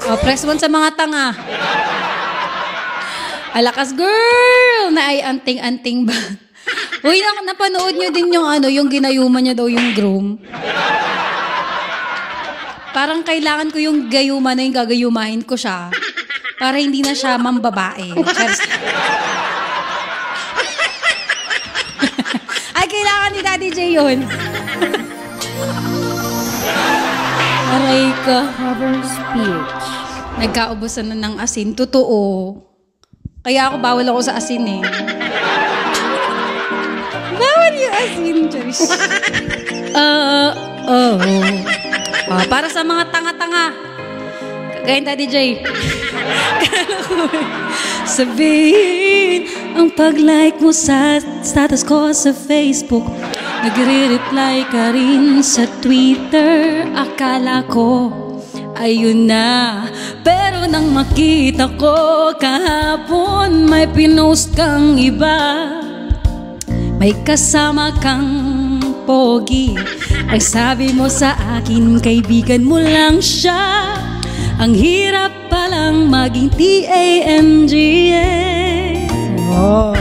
Oh, press 1 sa mga tanga. Alakas girl na ay anting-anting ba? Uy, napanood nyo din yung ano, yung ginayuman niya daw yung groom. Parang kailangan ko yung gayuma na yung gagayumahin ko siya para hindi na siya mambabae. Ay, kailangan ni Daddy J yun. Aray ka. Cover speech. Nagkaubusan na ng asin. Totoo. Kaya ako bawal ako sa asin eh. Bawal yung asin, Charis. Para sa mga tanga-tanga. Kagaya Daddy J. Sabihin ang pag-like mo sa status ko sa Facebook. Nagre-reply ka rin sa Twitter. Akala ko ayun na. Pero nang makita ko kahapon may pinost kang iba. May kasama kang pogi. Ay sabi mo sa akin kaibigan mo lang siya. Ang hirap palang maging TAMGA. Oh.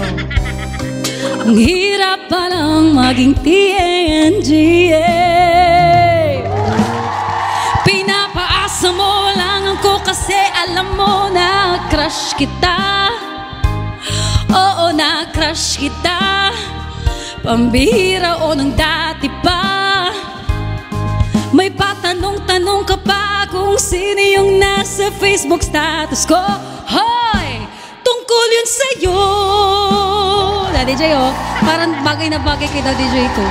Ang hirap palang maging TANGA. Pinapaasa mo lang ako kasi alam mo na crush kita. Oo, na crush kita. Pambihira o nang dati pa. May patanong-tanong ka pa kung sino yung nasa Facebook status ko. Hoy! Tungkol yun sa'yo. Daddy J, oh. Parang bagay na bagay kay Daddy J to.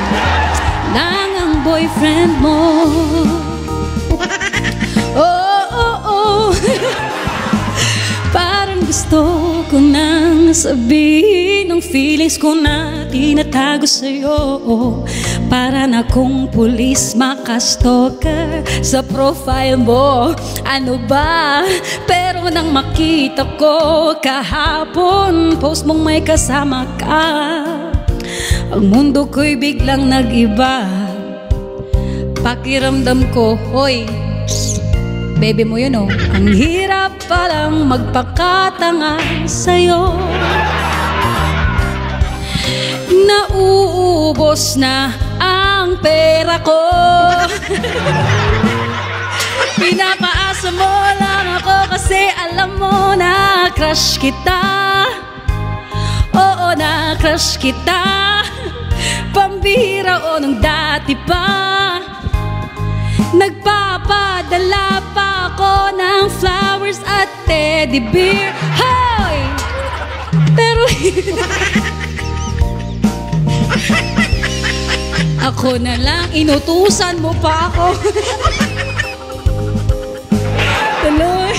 Lang ang boyfriend mo. Oh. Parang gusto ko nang sabihin ang feelings ko na tinatago sa'yo. Para na kung pulis makastalker sa profile mo. Ano ba? Pero nang makita ko kahapon post mong may kasama ka, ang mundo ko'y biglang nag-iba. Pakiramdam ko, hoy, baby mo yun oh. Ang hirap palang magpakatanga sa'yo. Nauubos na ang pera ko. Pinapaasa mo lang ako kasi alam mo na crush kita. Oo, na crush kita. Pambihira o nung dati pa. Nagpapadala pa ako ng flowers at teddy bear. Hoy! Pero ako na lang, inutusan mo pa ako. Tuloy,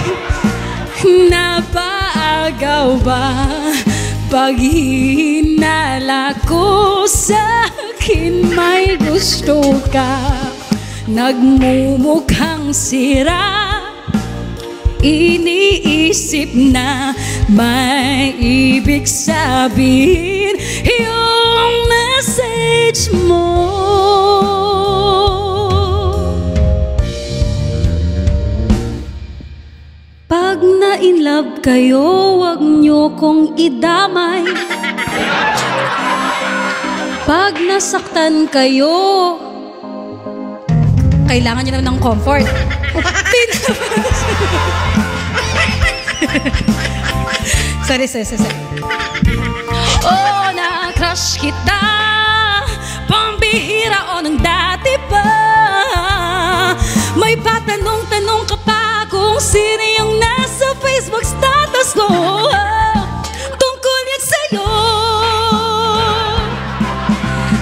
napaagaw ba pag hinala ko sa'kin may gusto ka? Nagmumukhang sira, iniisip na may ibig sabihin yung message mo. Pag na-inlove kayo, wag nyo kong idamay. Pag nasaktan kayo, kailangan nyo naman ng comfort. Sorry. Oh, na-crush kita. Pambihira o nang dati pa. May patanong-tanong ka pa kung sino yung nasa Facebook status ko. Tungkol yan sa'yo.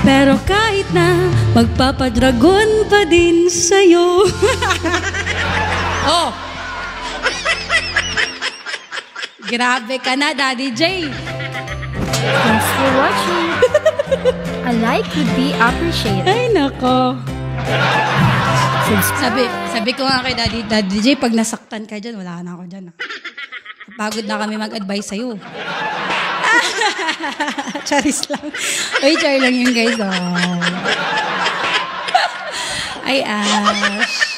Pero kahit na magpapadragon pa din sa'yo. Oh! Grabe ka na, Daddy J. Thanks for watching. A like would be appreciated. Ay, nako. Sabi ko nga kay Daddy J, pag nasaktan ka dyan, wala na ako dyan. Pagod na kami mag-advise sa'yo. Charis lang. Uy, char lang yun, guys. Oh. Ay, Ash.